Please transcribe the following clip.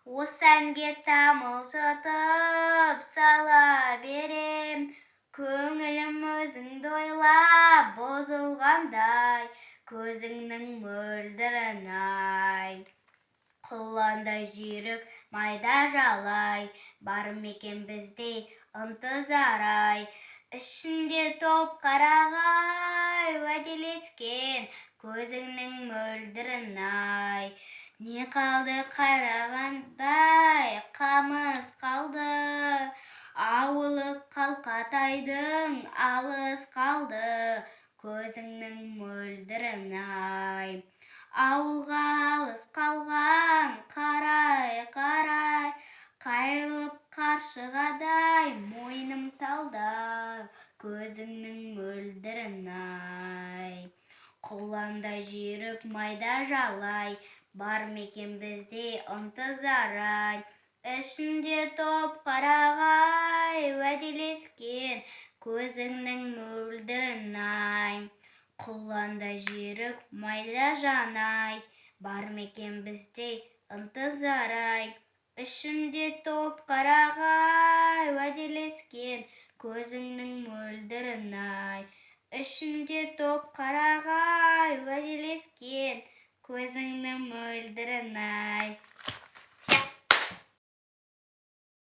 Осы әнге тамылжытып сала берем, көңілім өзіңді ойлап бұзылғандай, көзіңнің мөлдірін ай. Құландай жүйрік майда жалай, бар мекен бізде ынтызар ай. Ішінде топ қарағай, уәделескен көзіңнің мөлдірін ай. Не қалды қайрағандай, қамыс қалды, ауылы қалқатайдың алыс қалды, көзіңнің мөлдірін ай. Ауылға алыс қалған қарай, қайылып қаршығадай мойным талда, көзіңнің мөлдірін ай. Құландай жүйрік майда жалай, бар мекен бізде ынтызар ай. Ішінде топ қарағай, уәделескен көзіңнің мөлдірін ай. Құландай жүйрік майда жанай, бар мекен бізде ынтызар ай. Ішінде топ қарағай, уәделескен көзіңнің мөлдірін ай. Ішінде топ қарағай, уәделескен көзіңнің мөлдірін ай.